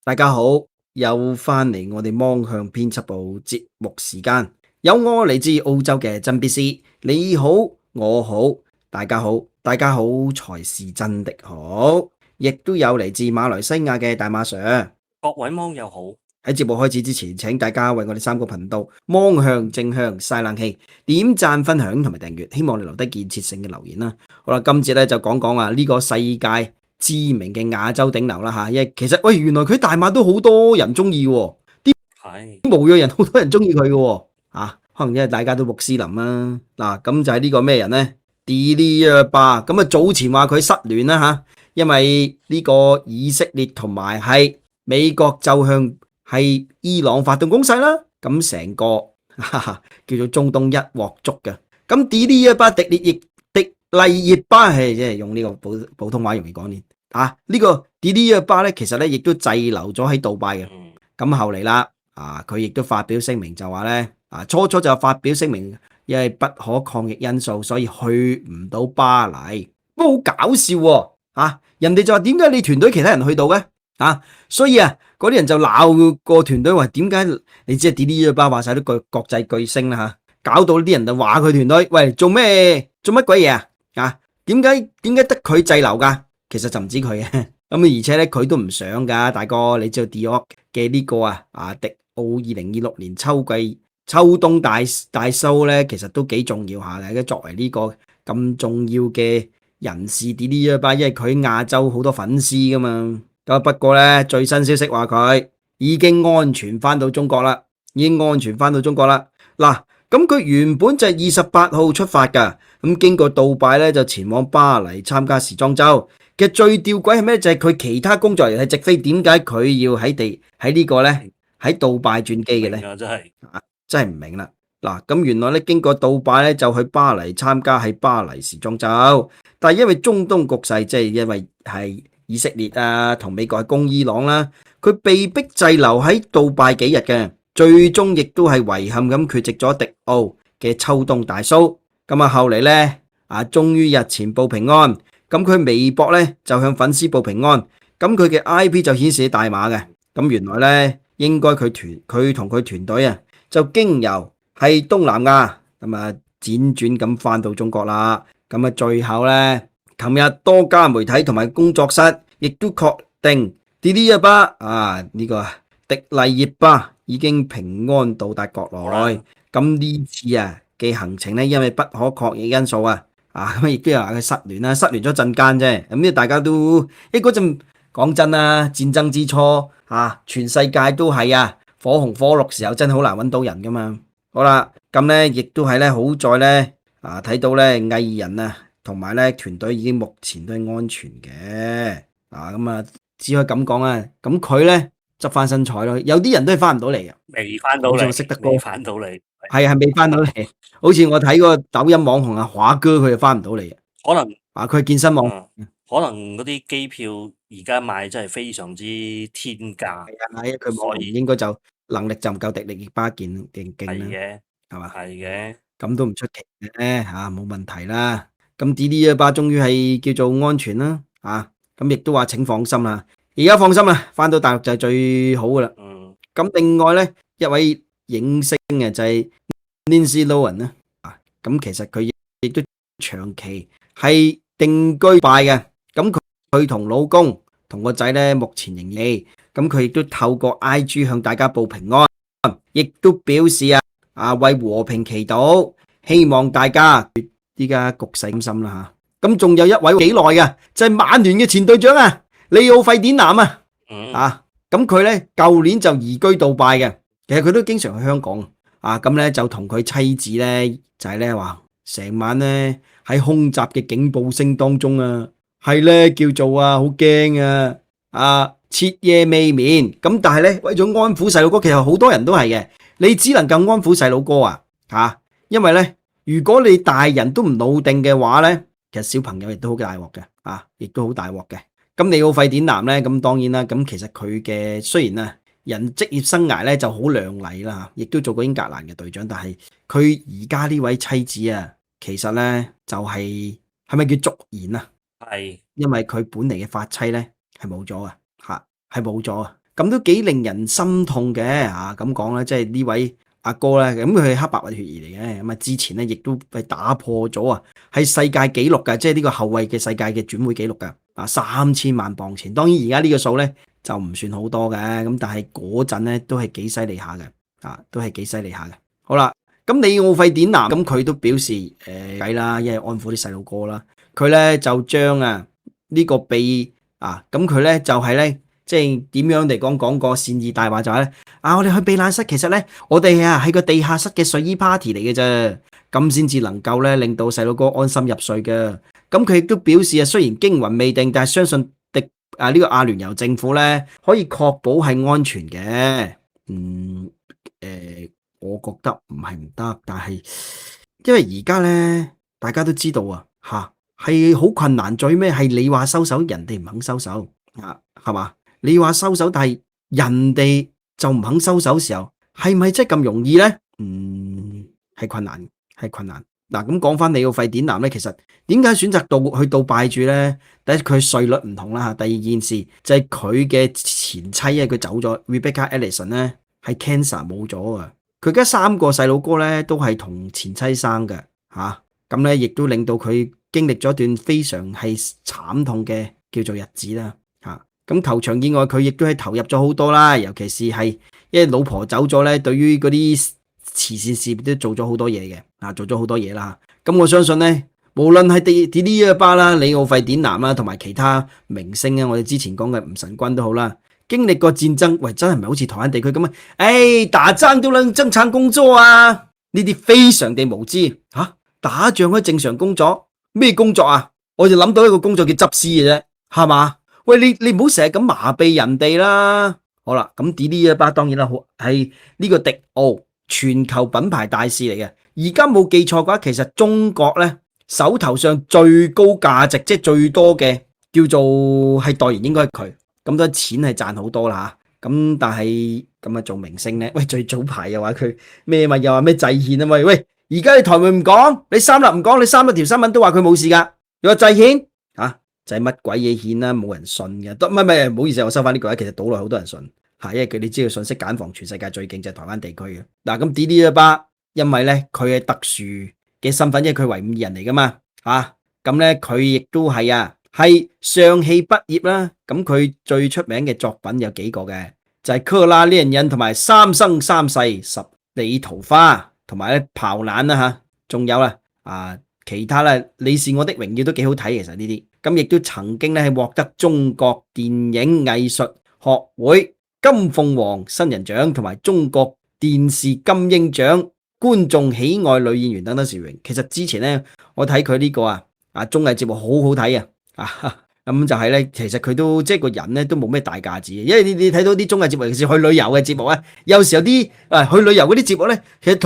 大家好，又翻嚟我哋芒向編輯部節目時間，有我嚟自澳洲嘅真必斯，你好，我好，大家好，大家好才是真的好，亦都有嚟自馬來西亞嘅大馬 Sir。各位芒友好，喺節目開始之前，請大家為我哋三個頻道芒向正向晒冷氣，點讚、分享同埋訂閱，希望你留低建設性嘅留言啦。好啦，今次咧就講講呢個世界知名嘅亞洲頂流啦吓，因為其實喂，原來佢大馬都好多人中意喎，啲巫裔人好多人中意佢嘅，可能因為大家都穆斯林啦。嗱，咁就係呢個咩人呢？迪麗熱巴咁啊，早前話佢失聯啦吓，因為呢個以色列同埋係美國就向係伊朗發動攻勢啦，咁成個叫做中東一鑊粥嘅。咁迪麗熱巴迪麗熱巴係即係用呢個普通話容易講啲呢個迪麗熱巴咧，其實咧亦都滯留咗喺杜拜嘅。咁後嚟啦，佢亦都發表聲明就話咧，初就發表聲明，因為不可抗疫因素，所以去唔到巴黎。不過好搞笑喎，人哋就話點解你團隊其他人去到嘅？所以嗰啲人就鬧個團隊話點解你知迪麗熱巴話晒都國際巨星啦吓，搞到啲人就話佢團隊喂做乜鬼嘢點解得佢滯留噶？其實就唔知佢嘅咁而且咧佢都唔想噶，大哥你知道 Dior 嘅呢個迪奧2026年秋冬大 show 咧，其實都幾重要下嘅，作為呢個咁重要嘅人士迪麗熱巴，因為佢亞洲好多粉絲噶嘛。不過咧，最新消息話佢已經安全翻到中國啦，嗱，咁佢原本就係28號出發噶，咁經過杜拜咧就前往巴黎參加時裝周。其實最吊詭係咩？就係佢其他工作人員係直飛，點解佢要喺呢個咧喺杜拜轉機嘅咧？真係唔明啦。嗱，咁原來咧經過杜拜咧就去巴黎參加喺巴黎時裝周，但係因為中東局勢，即係因為係以色列同美國係攻伊朗啦，佢被逼滯留喺杜拜幾日嘅，最終亦都係遺憾咁缺席咗迪奧嘅秋冬大 show。咁後嚟咧終於日前報平安，咁佢微博咧就向粉絲報平安，咁佢嘅 IP 就顯示大馬嘅，咁原來咧應該佢同佢團隊就經由係東南亞咁輾轉咁翻到中國啦。咁最後咧，琴日多家媒體同埋工作室亦都確定迪麗熱巴呢個迪麗熱巴已經平安到達國內。咁呢次嘅行程咧，因為不可抗疫因素咁亦都有話佢失聯咗陣間啫。咁呢大家都嗰陣講真啦，戰爭之初全世界都係火紅火綠時候，真係好難揾到人噶嘛。好啦，咁咧亦都係咧，好在咧睇到咧藝人同埋咧團隊已經目前都係安全嘅。咁只可以咁講咁佢咧執翻身彩咯。有啲人都係翻唔到嚟嘅，未翻到嚟，我識得哥未翻到嚟，係未翻到嚟。好似我睇個抖音網紅華哥，佢就翻唔到嚟。可能佢係健身網，可能嗰啲機票而家買真係非常之天價。佢網紅應該就能力就唔夠迪麗熱巴勁啦，係嘛？係嘅，咁都唔出奇嘅冇問題啦。咁迪麗熱巴終於係叫做安全啦，咁亦都話請放心啦。而家放心啦，翻到大陸就係最好噶啦。咁另外咧一位影星就係 Lindsay Lohan 啦，咁其實佢亦都長期係定居杜拜嘅。咁佢同老公同個仔咧目前仍離，咁佢亦都透過 IG 向大家報平安，亦都表示為和平祈禱，希望大家依家局勢咁深啦吓。咁仲有一位幾耐嘅，就係曼聯嘅前隊長利奧費典南咁佢咧舊年就移居杜拜嘅，其實佢都經常去香港咁咧就同佢妻子咧就係咧話成晚咧喺空襲嘅警報聲當中係咧叫做好驚徹夜未眠。咁但係咧為咗安撫細路哥，其實好多人都係嘅，你只能夠安撫細路哥因為咧如果你大人都唔老定嘅話咧，其實小朋友亦都好大鑊嘅亦都好大鑊嘅。咁利奧費典南咧，咁當然啦，咁其實佢嘅雖然人職業生涯咧就好亮麗啦亦都做過英格蘭嘅隊長，但係佢而家呢位妻子其實咧就係咪叫續弦係因為佢本嚟嘅髮妻咧係冇咗係冇咗咁都幾令人心痛嘅嚇。咁講咧，即係呢位阿哥咧，咁佢係黑白混血兒嚟嘅，咁啊之前咧亦都係打破咗啊，係世界紀錄嘅，即係呢個後衞嘅世界嘅轉會紀錄㗎，啊3000萬磅錢。當然而家呢個數咧就唔算好多嘅，咁但係嗰陣咧都係幾犀利下嘅，啊都係幾犀利下嘅。好啦，咁里奧費典南咁佢都表示計啦，因為安撫啲細路哥啦，佢咧就將呢個被咁佢咧就係咧。即係點樣嚟講個善意大話就係咧我哋去避難室，其實咧我哋係個地下室嘅睡衣 party 嚟嘅啫，咁先至能夠咧令到細路哥安心入睡嘅。咁佢亦都表示雖然驚魂未定，但係相信呢個阿聯酋政府咧可以確保係安全嘅。我覺得唔係唔得，但係因為而家咧大家都知道係好困難，最尾係你話收手，人哋唔肯收手係嘛？你話收手，但係人哋就唔肯收手嘅時候，係咪真係咁容易呢？係困難，係困難。嗱，咁講翻里奧費典南咧，其實點解選擇去杜拜住咧？第一，佢稅率唔同啦。第二件事就係佢嘅前妻佢走咗 Rebecca Ellison 咧係 cancer 冇咗啊。佢而家3個細佬哥咧都係同前妻生嘅咁咧亦都令到佢經歷咗一段非常係慘痛嘅叫做日子啦。咁球場以外，佢亦都係投入咗好多啦，尤其是係因為老婆走咗咧，對於嗰啲慈善事業都做咗好多嘢嘅，做咗好多嘢啦。咁我相信咧，無論係迪迪耶巴啦、里奧費典南啦，同埋其他明星我哋之前講嘅吳神君都好啦，經歷過戰爭，喂，真係唔係好似台灣地區咁打仗都能正常工作啊？呢啲非常地無知打仗可以正常工作咩工作啊？我就諗到一個工作叫執屍嘅啫，係嘛？喂，你唔好成日咁麻痹人哋啦。好啦，咁迪麗熱巴當然啦，係呢個迪奧全球品牌大使嚟嘅。而家冇記錯嘅話，其實中國咧手頭上最高價值即係最多嘅叫做係代言，應該係佢。咁多錢係賺好多啦嚇。咁但係咁做明星咧，喂，最早排又話佢咩嘛，又話咩制憲啊嘛。喂，而家你台媒唔講，你三立唔講，你3條新聞都話佢冇事噶，又話制憲就係乜鬼嘢獻啦，冇人信嘅。唔好意思，我收翻呢句，其實島內好多人信因為你知道信息繭房全世界最勁就係台灣地區嘅。嗱，咁迪麗熱巴因為咧佢係特殊嘅身份，因為佢維吾爾人嚟噶嘛咁咧佢亦都係上戲畢業啦。咁佢最出名嘅作品有幾個嘅，就係《克拉戀人》同埋《三生三世十里桃花》，同埋咧炮彈啦仲有其他咧，你是我的榮耀都幾好睇，其實呢啲。咁亦都曾經咧係獲得中國電影藝術學會金鳳凰新人獎同埋中國電視金鷹獎觀眾喜愛女演員等等殊榮。其實之前咧我睇佢呢個綜藝節目好好睇咁就係咧，其實佢都即係個人咧都冇咩大架子嘅，因為你睇到啲綜藝節目，尤其是去旅遊嘅節目有時候啲去旅遊嗰啲節目咧，其實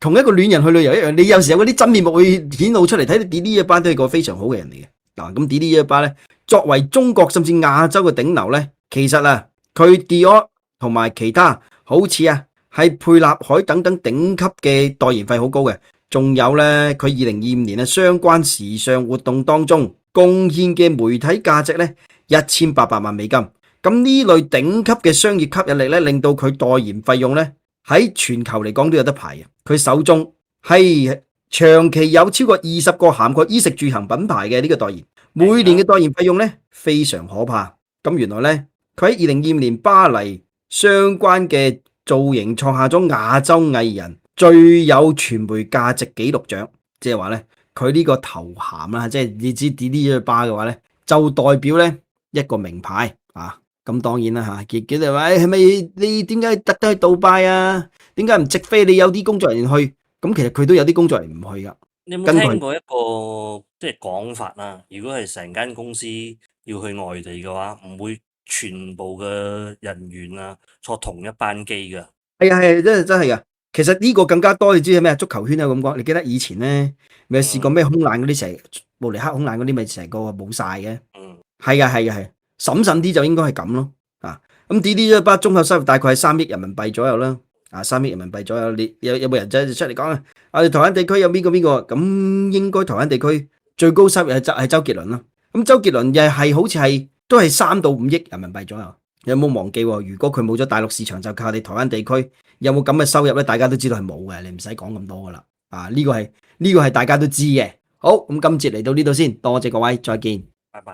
同一個戀人去旅遊一樣，你有時候嗰啲真面目會顯露出嚟，睇到迪麗熱巴都係個非常好嘅人嚟嘅。咁迪麗熱巴咧，作為中國甚至亞洲嘅頂流咧，其實佢 Dior 同埋其他好似係沛納海等等頂級嘅代言費好高嘅，仲有咧佢2025年相關時尚活動當中貢獻嘅媒體價值咧1800萬美金。咁呢類頂級嘅商業吸引力咧，令到佢代言費用咧喺全球嚟講都有得排嘅。佢手中係長期有超過20個涵蓋衣食住行品牌嘅呢個代言，每年嘅代言費用咧非常可怕。咁原來咧佢喺2025年巴黎相關嘅造型創下咗亞洲藝人最有傳媒價值紀錄獎，即係話咧佢呢個頭銜即係你知迪麗熱巴嘅話咧，就代表咧一個名牌咁當然啦傑傑就話係咪你點解特登去杜拜點解唔直飛？你有啲工作人員去，咁其實佢都有啲工作人員唔去噶。你有冇聽過一個即係講法如果係成間公司要去外地嘅話，唔會全部嘅人員坐同一班機噶。係真係噶。其實呢個更加多，你知係咩？足球圈咁講，你記得以前咧咪試過咩空難嗰啲成慕尼黑空難嗰啲咪成個冇晒嘅。係審慎啲就應該係咁咯。咁迪麗熱巴綜合收入大概係3億人民幣左右啦。3億人民幣左右，你有冇人真係出嚟講我哋台灣地區有邊個？咁應該台灣地區最高收入係周杰倫啦。咁周杰倫又係好似係都係3到5億人民幣左右。有冇忘記喎？如果佢冇咗大陸市場，就靠我哋台灣地區，有冇咁嘅收入咧？大家都知道係冇嘅，你唔使講咁多噶啦。呢個係大家都知嘅。好，咁今節嚟到呢度先，多謝各位，再見。拜拜。